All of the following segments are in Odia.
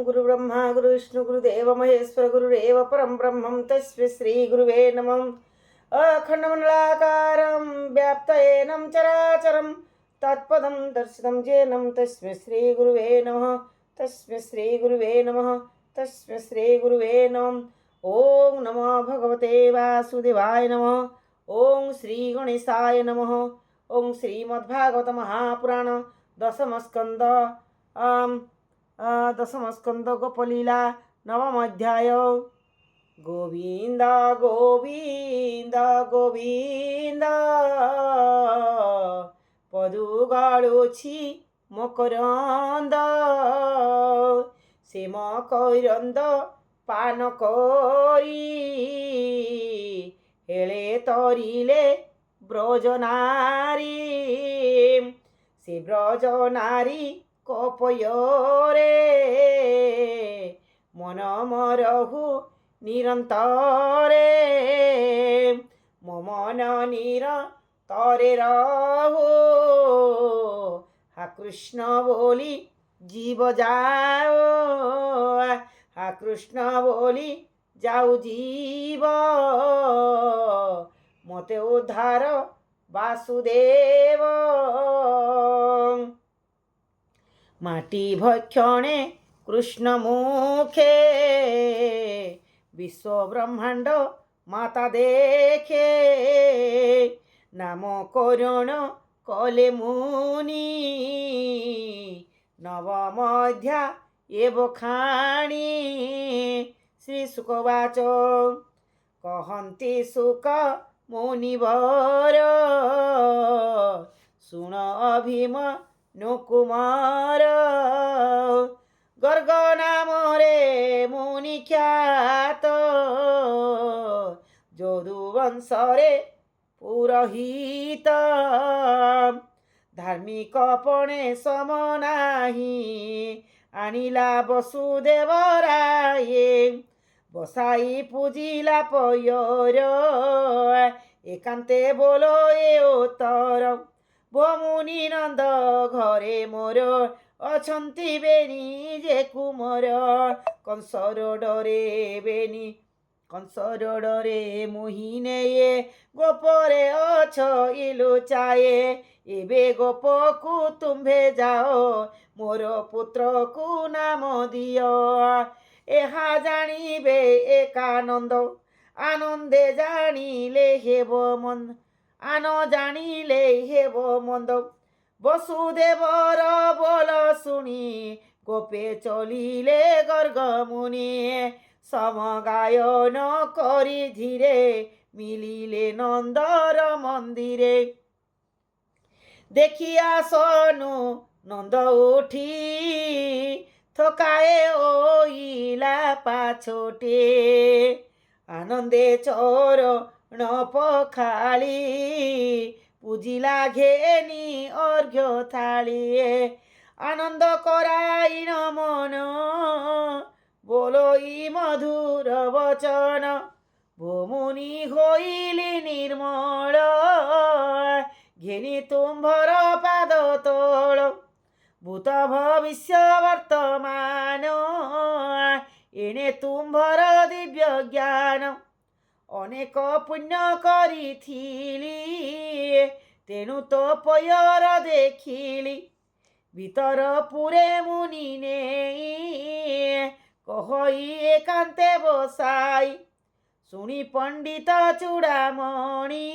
गुरुब्रह्मा गुरुविष्णु गुरुदेव महेश्वर गुरुरेव परं ब्रह्मं तस्मै श्रीगुरुवे नमः। अखण्डमण्डलाकारं व्याप्तयेनं चराचरं तत्पदं दर्शितं येनं तस्मै श्रीगुरुवे नमः। तस्मै श्रीगुरुवे नमः। तस्मै श्रीगुरुवे नमः। ओं नमो भगवते वासुदेवाय नमः। ओं श्री गणेशाय नमः। ओं श्रीमद्भागवत महापुराण दशमस्कंद दशमस्कंद गोपलीला नवम अध्याय। गोविंद गोविंद गोविंद पदु गाळुछि मकरंद से मकरंद पान करी हेले तरिले ब्रजनारी से ब्रजनारी कपयोरे मन मरहु निरंतरे मन निरंतरे रहो हा कृष्ण बोली जीव जाओ हा कृष्ण बोली जाऊ जीव मते उद्धार वासुदेव माटी भक्षणे कृष्ण मुखे विश्व ब्रह्मांड माता देखे नाम करुण कले मुनि नवमध्या एव खाणी श्री सुखवाच कहन्ति सुख मुनिवर सुन अभीम नुकुमार गर्ग नाम रे मुनि ख्यात যদুবংশ রে পুরহিত ধার্মিক পণে সম নাহি আনিলা বসুদেব রায়ে বসাই পুজিলা পয়র একান্তে বলো এ উত্তর বমুনি নন্দ ঘরে মোর অছন্তি বেনি যে কুমর কংসর ডরে বেনি কংসর ডরে মোহিনে গোপরে অছ ইলু চায়ে এবে গোপকু তুম্ভে যাও মোর পুত্রকু নাম দিও এহা জানিবে একানন্দ আনন্দে জানিলে হেব মন্দ আন জানিলে হেব মন্দ বসুদেবর বল শুনি গোপে চলিলে গর্গ মুনি সমগায়ন করি ধীরে মিলিলে নন্দর মন্দিরে দেখিয়া সনু নন্দ উঠি থকায়ে ওইলা পাছোটে আনন্দে চরণ পখালি পুজিলা ঘেনি অর্ঘ্য থালিয়ে আনন্দ করাইন মন বলই মধুর বচন ভূমুনি হইলি নির্মল ঘেনি তুম্ভর পাদ তোল ভূত ভবিষ্য বর্তমান এনে তুম্ভর দিব্য জ্ঞান অনেক পুণ্য করিথিলি তেণু তো পয়র দেখিলি ভিতর পুরে মুনি নেই কহই একান্তে বসাই শুনি পণ্ডিত চূড়ামণি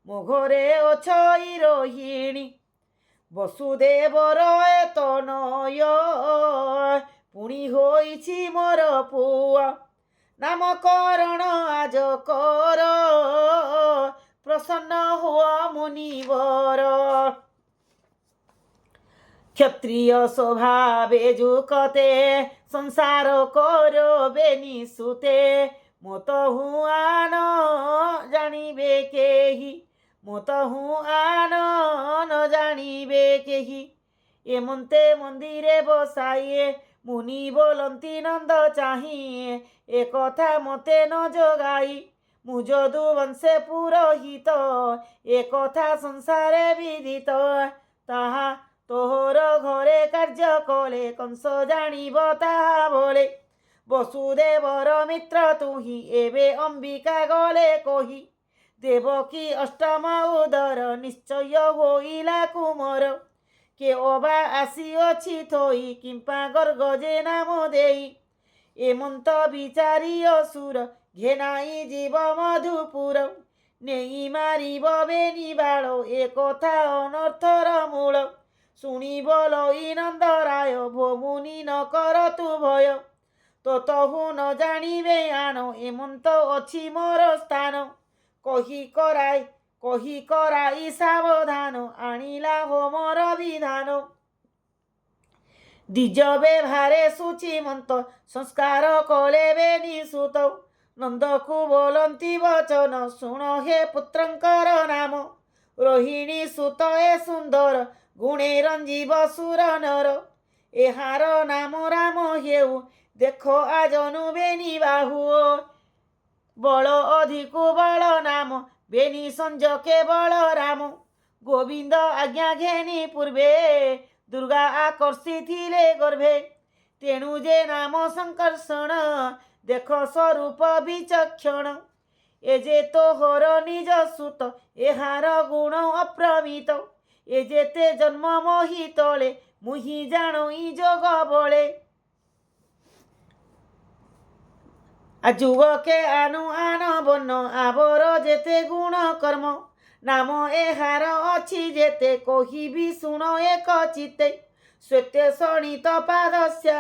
মুঘরে অছই রোহিণী বসুদেবর এত নয় পুଣି হইছি মোর পুয়া নামকরণ আজ কর প্রসন্ন হুয়া মুনিবর ক্ষত্রিয় স্বভাবে যুকতে সংসার করবে নিশুতে মত হুয়ান জানিবে কেহি মত হুয়ান জানিবে কেহি এমন্তে মন্দিরে বসাইয়ে মুনি বলন্তি নন্দ চাহিয়ে এ কথা মতে ন যোগাই মু যদু বংশে পুরোহিত এ কথা সংসারে বিদিত তাহা ତୋହର ଘରେ କାର୍ଯ୍ୟ କଲେ କଂସ ଜାଣିବ ତାହା ବୋଲେ। ବସୁଦେବର ମିତ୍ର ତୁହି ଏବେ ଅମ୍ବିକା ଗଲେ କହି। ଦେବକୀ ଅଷ୍ଟମ ଉଦର ନିଶ୍ଚୟ ହୋଇଲା କୁମର। କେ ଅବା ଆସିଅଛି ଥୋଇ କିମ୍ପା ଗର୍ଗ ଯେ ନାମ ଦେଇ। ଏମନ୍ତ ବିଚାରି ଅସୁର ଘେନାଇ ଯିବ ମଧୁପୁର। ନେଇ ମାରିବ ବେନି ବାଳ ଏ କଥା ଅନର୍ଥର ମୂଳ। ଶୁଣିବ ଲଇ ନନ୍ଦରାୟ ଭୋମୁନି ନ କର ତୁ ଭୟ। ତୋତହୁ ନ ଜାଣିବେ ଆଣ ଏମନ୍ତ ଅଛି ମୋର ସ୍ଥାନ। କହି କରାଇ ସାବଧାନ ଆଣିଲା ହୋମର ବିଧାନ। ଦ୍ୱିଜ ବେଭାରେ ସୂଚିମନ୍ତ ସଂସ୍କାର କଲେ ବେନି ସୁତ। ନନ୍ଦକୁ ବୋଲନ୍ତି ବଚନ ଶୁଣ ହେ ପୁତ୍ରଙ୍କର ନାମ। ରୋହିଣୀ ସୁତ ଏ ସୁନ୍ଦର ଗୁଣେ ରଞ୍ଜିବ ସୁର ନର। ଏହାର ନାମ ରାମ ହେଉ ଦେଖ ଆଜନୁ ବେନି ବାହୁ। ବଳ ଅଧିକୁ ବଳ ନାମ ବେନି ସଂଯୋକେ ବଳ ରାମ। ଗୋବିନ୍ଦ ଆଜ୍ଞା ଘେନି ପୂର୍ବେ ଦୁର୍ଗା ଆକର୍ଷିଥିଲେ ଗର୍ଭେ। ତେଣୁ ଯେ ନାମ ସଂକର୍ଷଣ ଦେଖ ସ୍ୱରୂପ ବିଚକ୍ଷଣ। ଏ ଯେ ତୋହର ନିଜ ସୁତ ଏହାର ଗୁଣ ଅପ୍ରମିତ। ଏ ଯେତେ ଜନ୍ମ ମୋହି ତଳେ ମୁହିଁ ଜାଣଇ ଯୋଗ ବଳେ। ଯୁବକେ ଆନୁ ଆନ ବନ ଆବର ଯେତେ ଗୁଣ କର୍ମ। ନାମ ଏହାର ଅଛି ଯେତେ କହିବି ଶୁଣ ଏକ ଚିତେ। ଶ୍ଵେତେ ଶୋଣିତ ପାଦଶ୍ୟା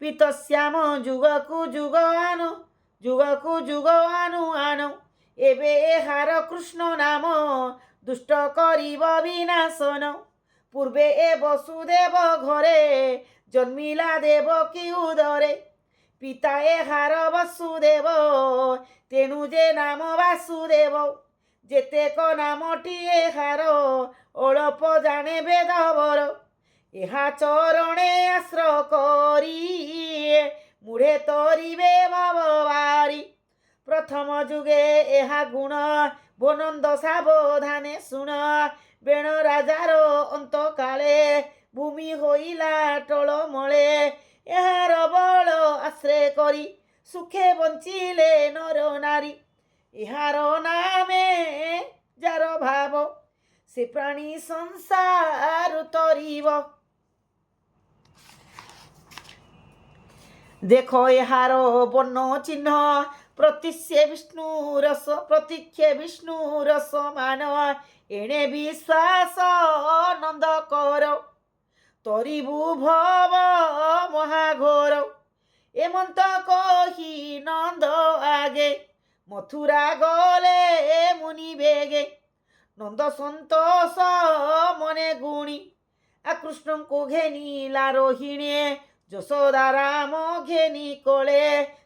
ପୀତଶ୍ୟାମ ଯୁଗକୁ ଯୁଗ ଆନୁ। ଏବେ ଏହାର କୃଷ୍ଣ ନାମ ଦୁଷ୍ଟ କରିବ ବିନାଶନ। ପୂର୍ବେ ଏ ବସୁଦେବ ଘରେ ଜନ୍ମିଲା ଦେବକୀ ଉଦରେ। ପିତା ଏହାର ବସୁଦେବ ତେଣୁ ଯେ ନାମ ବାସୁଦେବ। ଯେତେକ ନାମଟି ଏହାର ଅଳପ ଜାଣେ ବେଦବର। ଏହା ଚରଣେ ଆଶ୍ରୟ କରି ମୁଢ଼େ ତରିବେ ଭବବାରି। ପ୍ରଥମ ଯୁଗେ ଏହା ଗୁଣ ବନନ୍ଦ ସାବଧାନେ ଶୁଣ। ବେଣ ରାଜାର ଅନ୍ତକାଳେ ଭୂମି ହୋଇଲା ଟଳମଳେ। ଏହାର ବଳ ଆଶ୍ରୟ କରି ସୁଖେ ବଞ୍ଚିଲେ ନର ନାରୀ। ଏହାର ନାମେ ଯାର ଭାବ ସେ ପ୍ରାଣୀ ସଂସାର ତରିବ। ଦେଖ ଏହାର ବର୍ଣ୍ଣ ଚିହ୍ନ ପ୍ରତୀକ୍ଷେ ବିଷ୍ଣୁର ସମାନ। ଏଣେ ବିଶ୍ୱାସ ନନ୍ଦ କର ତରିବୁ ଭବ ମହାଘୋର। ଏମନ୍ତ କହି ନନ୍ଦ ଆଗେ ମଥୁରା ଗଲେ ମୁନି ବେগে। ନନ୍ଦ ସନ୍ତୋଷ ମନେ ଗୁଣି କୃଷ୍ଣଙ୍କୁ ଘେନିଲା ରୋହିଣୀ। ଯଶୋଦା ରାମ ଘେନି କୋଳେ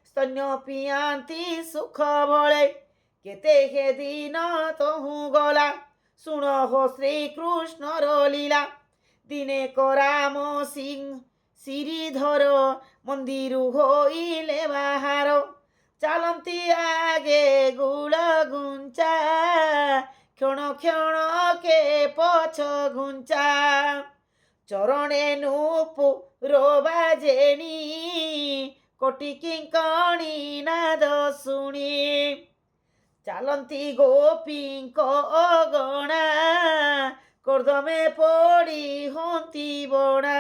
ସ୍ତନ୍ୟ ପିଆନ୍ତି ସୁଖ ବଳେ। କେତେ ହେ ଦିନ ତହୁଁ ଗଲା ଶୁଣ ହୋ ଶ୍ରୀକୃଷ୍ଣର ଲୀଳା। ଦିନେ ରାମ ଶ୍ରୀଧର ମନ୍ଦିରୁ ହୋଇଲେ ବାହାର। ଚାଲନ୍ତି ଆଗେ ଗୁଳ ଗୁଞ୍ଚା କ୍ଷଣ କେ ପଛ ଘୁଞ୍ଚା। ଚରଣେ ନୂପୁର ବାଜେଣି କୋଟି କିଙ୍କଣି ନାଦ ଶୁଣି। ଚାଲନ୍ତି ଗୋପୀଙ୍କ ଅଗଣା କର୍ଦମେ ପଡ଼ି ହନ୍ତି ବଣା।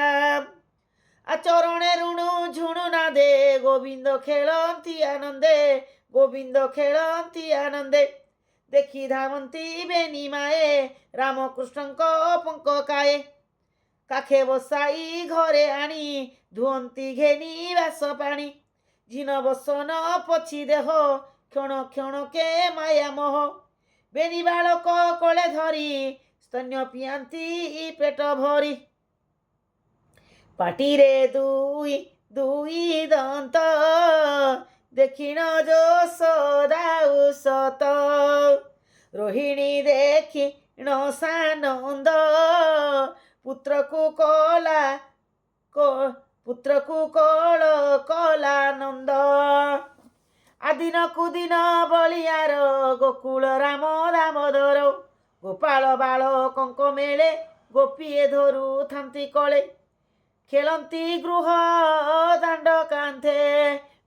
ଚରଣେ ରୁଣୁ ଝୁଣୁ ନାଦେ ଗୋବିନ୍ଦ ଖେଳନ୍ତି ଆନନ୍ଦେ। ଦେଖି ଧାମନ୍ତି ବେନି ମାଏ ରାମକୃଷ୍ଣଙ୍କ ପଙ୍କକାଏ। କାଖେ ବସାଇ ଘରେ ଆଣି ଧୁଅନ୍ତି ଘେନି ବାସ ପାଣି। ଝିନ ବସନ ପଛି ଦେହ କ୍ଷଣ କେ ମାୟା ମୋହ। ବେନି ବାଳକ କୋଳେ ଧରି ସ୍ତନ୍ୟ ପିଆନ୍ତି ପେଟ ଭରି। ପାଟିରେ ଦୁଇ ଦନ୍ତ ଦେଖିଣ ଯଶୋଦା ସତ। ରୋହିଣୀ ଦେଖିଣ ସାନନ୍ଦ ପୁତ୍ରକୁ କଳ ନନ୍ଦ। ଆଦିନକୁ ଦିନ ବଳିଆର ଗୋକୁଳ ରାମ ଦାମୋଦର। ଗୋପାଳ ବାଳକଙ୍କ ମେଳେ ଗୋପୀଏ ଧରୁଥାନ୍ତି କଳେ। ଖେଳନ୍ତି ଗୃହ ଦାଣ୍ଡ କାନ୍ଥେ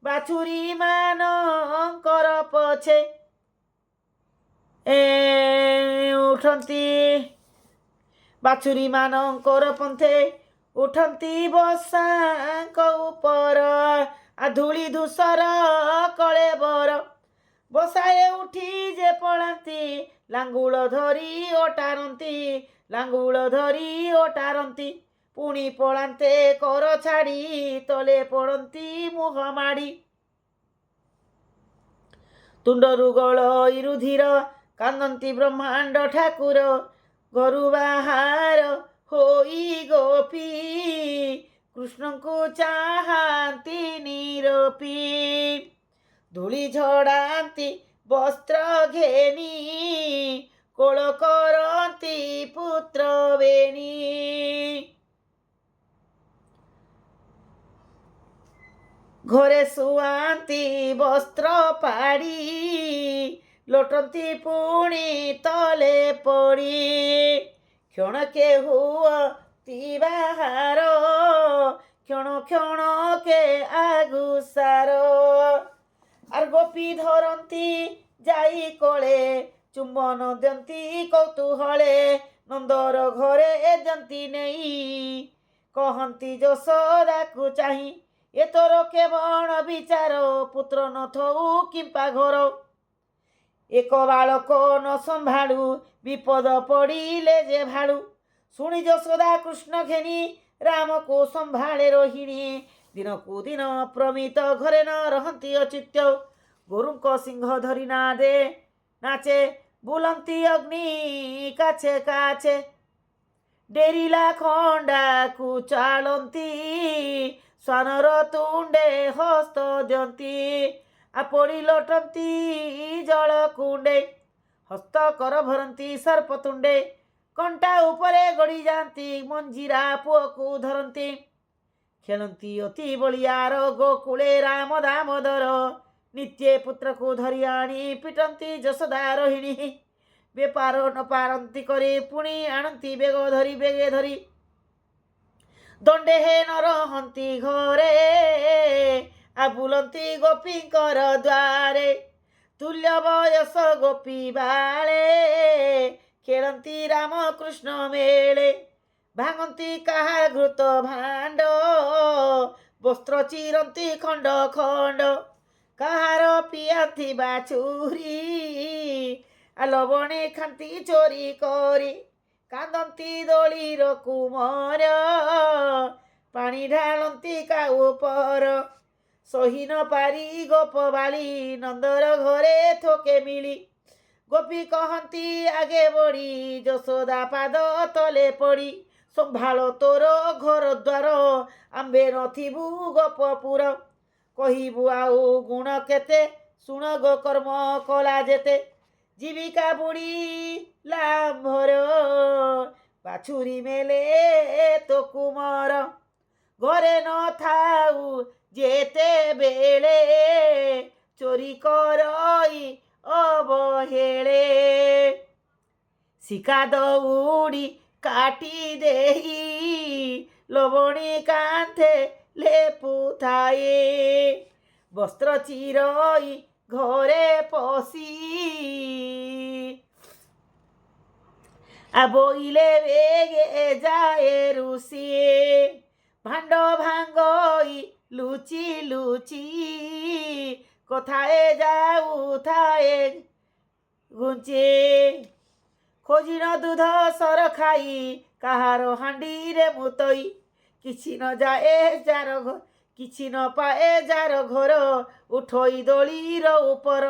ବାଛୁରୀ ମାନଙ୍କର ପଛେ। ଉଠନ୍ତି ବାଛୁରୀ ମାନଙ୍କର ପନ୍ଥେ ଉଠନ୍ତି ବସାଙ୍କ ଉପର। ଧୂଳି ଧୂସର କଳେବର ବସାଏ ଉଠି ଯେ ପଳାନ୍ତି। ଲାଙ୍ଗୁଳ ଧରି ଓଟାରନ୍ତି ଲାଙ୍ଗୁଳ ଧରି ଓଟାରନ୍ତି। ପୁଣି ପଳାନ୍ତେ କର ଛାଡ଼ି ତଳେ ପଡ଼ନ୍ତି ମୁହଁ ମାଡ଼ି। ତୁଣ୍ଡରୁ ଗଳଇରୁ ଧୀର କାନ୍ଦନ୍ତି ବ୍ରହ୍ମାଣ୍ଡ ଠାକୁର। ଘରୁ ବାହାର ହୋଇ ଗୋପୀ କୃଷ୍ଣଙ୍କୁ ଚାହାନ୍ତି ନିରପି। ଧୂଳି ଝଡ଼ାନ୍ତି ବସ୍ତ୍ର ଘେନି କୋଳ କରନ୍ତି ପୁତ୍ର ବେଣୀ। ଘରେ ଶୁଆନ୍ତି ବସ୍ତ୍ର ପାଡ଼ି ଲୋଟନ୍ତି ପୁଣି ତଳେ ପଡ଼ି। କ୍ଷଣକେ ହୁଅନ୍ତି ବାହାର କ୍ଷଣ କ୍ଷଣକେ ଆଗୁସାର। আর গোপী ধরନ୍ତି যাই কোଳେ চুম্বন ଦିଅନ୍ତି କୌତୁହଳେ। ନନ୍ଦର ଘରେ ଦିଅନ୍ତି ନେଇ କହନ୍ତି ଯଶୋଦାକୁ ଚାହିଁ ଏ ତୋର କେବଳ ବିଚାର ପୁତ୍ର ନଥଉ କିମ୍ପା ଘର। ଏକ ବାଳକ ନ ସମ୍ଭାଳୁ ବିପଦ ପଡ଼ିଲେ ଯେ ଭାଳୁ। ଶୁଣି ଯଶୋଦା କୃଷ୍ଣ ଘେନି ରାମକୁ ସମ୍ଭାଳେ ରୋହିଣୀ। ଦିନକୁ ଦିନ ପ୍ରମିତ ଘରେ ନ ରହନ୍ତି ଅଚ୍ୟୁତ। ଗୋରୁଙ୍କ ସିଂହ ଧରି ନାଚେ ବୁଲନ୍ତି ଅଗ୍ନି କାଛେ କାଛେ। ଡେରିଲା ଖଣ୍ଡାକୁ ଚାଳନ୍ତି ଶ୍ୱାନର ତୁଣ୍ଡେ ହସ୍ତ ଦିଅନ୍ତି। ଆପଡ଼ି ଲୋଟନ୍ତି ଜଳ କୁଣ୍ଡେ ହସ୍ତ କର ଭରନ୍ତି ସର୍ପ ତୁଣ୍ଡେ। କଣ୍ଟା ଉପରେ ଗଡ଼ି ଯାଆନ୍ତି ମଞ୍ଜିରା ପୁଅକୁ ଧରନ୍ତି। ଖେଳନ୍ତି ଅତି ବଳିଆର ଗୋକୁଳେ ରାମ ଦାମୋଦର। ନିତ୍ୟେ ପୁତ୍ରକୁ ଧରି ଆଣି ପିଟନ୍ତି ଯଶୋଦା ରୋହିଣୀ। ବେପାର ନ ପାରନ୍ତି କରି ପୁଣି ଆଣନ୍ତି ବେଗେ ଧରି। ଦଣ୍ଡେ ହେ ନ ରହନ୍ତି ଘରେ ବୁଲନ୍ତି ଗୋପୀଙ୍କର ଦ୍ୱାରେ। ତୁଲ୍ୟ ବୟସ ଗୋପୀ ବାଳେ ଖେଳନ୍ତି ରାମ କୃଷ୍ଣ ମେଳେ। ଭାଙ୍ଗନ୍ତି କାହା ଘୃତ ଭାଣ୍ଡ ବସ୍ତ୍ର ଚିରନ୍ତି ଖଣ୍ଡ ଖଣ୍ଡ। କାହାର ପିଆନ୍ତି ବାଛୁରୀ ଲବଣୀ ଖାନ୍ତି ଚୋରି କରି। କାନ୍ଦନ୍ତି ଦୋଳିର କୁମର ପାଣି ଢାଳନ୍ତି କାଉ ପର। ସହି ନ ପାରି ଗୋପବାଳୀ ନନ୍ଦର ଘରେ ଥୋକେ ମିଳି। ଗୋପୀ କହନ୍ତି ଆଗେ ବଢ଼ି ଯଶୋଦା ପାଦ ତଳେ ପଡ଼ି। ସମ୍ଭାଳ ତୋର ଘର ଦ୍ୱାର ଆମ୍ଭେ ନଥିବୁ ଗୋପପୁର। କହିବୁ ଆଉ ଗୁଣ କେତେ ଶୁଣ ଗୋ କର୍ମ କଲା ଯେତେ। ଜୀବିକା ବୁଡ଼ିଲା ଆମ୍ଭର ବାଛୁରୀ ମେଲେ ତୋ କୁମର। ଘରେ ନଥାଉ ଯେତେବେଳେ ଚୋରି କରଇ ଅବହେଳେ। ଶିକା ଦଉଡ଼ି କାଟି ଦେଇ ଲବଣୀ କାନ୍ଥେ ଲେପୁଥାଏ। ବସ୍ତ୍ର ଚିରଇ ଘରେ ପଶି ବୋଇଲେ ବେগে ଯାଏ ରୁଷି। ଭାଣ୍ଡ ଭାଙ୍ଗଇ ଲୁଚି ଲୁଚି କଥାଏ ଯାଉଥାଏ ଘୁଞ୍ଚି। ଖୋଜିନ ଦୁଧ ସର ଖାଇ କାହାର ହାଣ୍ଡିରେ ମୁତଇ। କିଛି ନ ଯାଏ ଯାର କିଛି ନ ପାଏ ଯାର ଘର ଉଠୋଇ ଦୋଳିର ଉପର।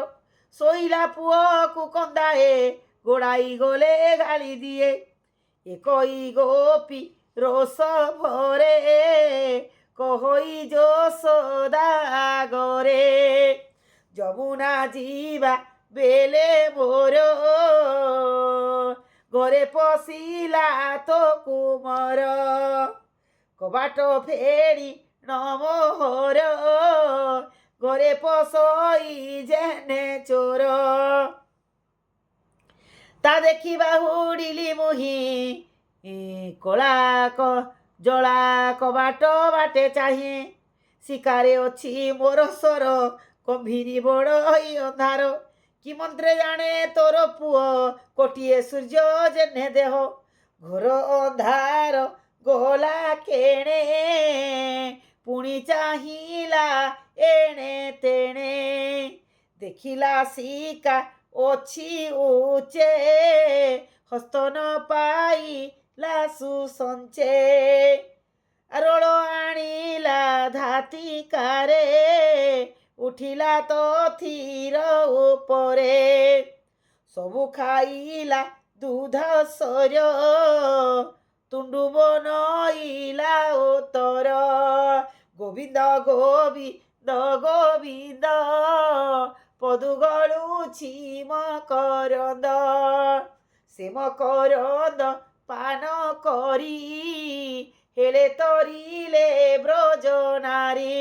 ଶୋଇଲା ପୁଅକୁ କନ୍ଦାଏ ଗୋଡ଼ାଇ ଗଲେ ଗାଳି ଦିଏ। ଏକଇ ଗୋପୀ ରୋଷ ଭରେ କହଇ ଯଶୋଦା ଗରେ। ଯମୁନା ଯିବା ବେଲେ ମୋର ଘରେ ପଶିଲା ତୋ କୁମର। କବାଟ ଫେଡ଼ି ନ ମୋହର ଘରେ ପଶଇ ଯେନେ ଚୋର। ତା ଦେଖି ବାହୁଡ଼ିଲି ମୁହିଁ କଳା ଜଳା କବାଟ ବାଟେ ଚାହେଁ, ଶିକାରେ ଅଛି ମୋର ସ୍ୱର, ଗମ୍ଭୀରି ବଡ଼ ଅନ୍ଧାର। କି ମନ୍ତ୍ରେ ଜାଣେ ତୋର ପୁଅ, କୋଟିଏ ସୂର୍ଯ୍ୟ ଯେହ୍ନେ ଦେହ, ଘୋର ଅନ୍ଧାର ଗଲା କେଣେ, ପୁଣି ଚାହିଁଲା ଏଣେ ତେଣେ, ଦେଖିଲା ଶିକା ଅଛି ଉଚ୍ଚେ, ହସ୍ତ ନ ପାଇଲା ସୁସଞ୍ଚେ, ରୋଳ ଆଣିଲା ଧାତିକାରେ, ଉଠିଲା ତ ଥୀର ଉପରେ, ସବୁ ଖାଇଲା ଦୁଧ ଶୌର୍ୟ, ତୁଣ୍ଡୁ ବନଇଲା ଉତ୍ତର, ଗୋବିନ୍ଦ ଗୋବିନ୍ଦ ଗୋବିନ୍ଦ, ପଦୁ ଗଳୁଛି ମକରନ୍ଦ, ସେ ମକରନ୍ଦ ପାନ କରି, ହେଲେ ତରିଲେ ବ୍ରଜ ନାରୀ,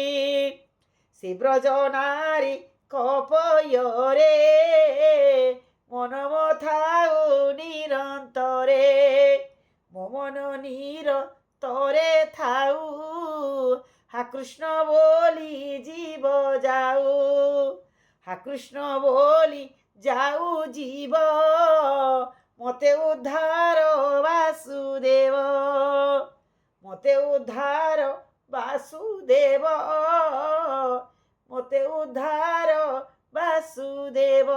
ସେ ବ୍ରଜ ନାରୀ କପୟରେ, ମନ ମଥାଉ ନିରନ୍ତରେ, ମୋ ମନ ନିରନ୍ତରେ ଥାଉ, হা কৃষ্ণ বলি জীব যাও, হা কৃষ্ণ বলি যাও জীব, মতে উদ্ধার বাসুদেব, মতে উদ্ধার বাসুদেব, মতে উদ্ধার বাসুদেব।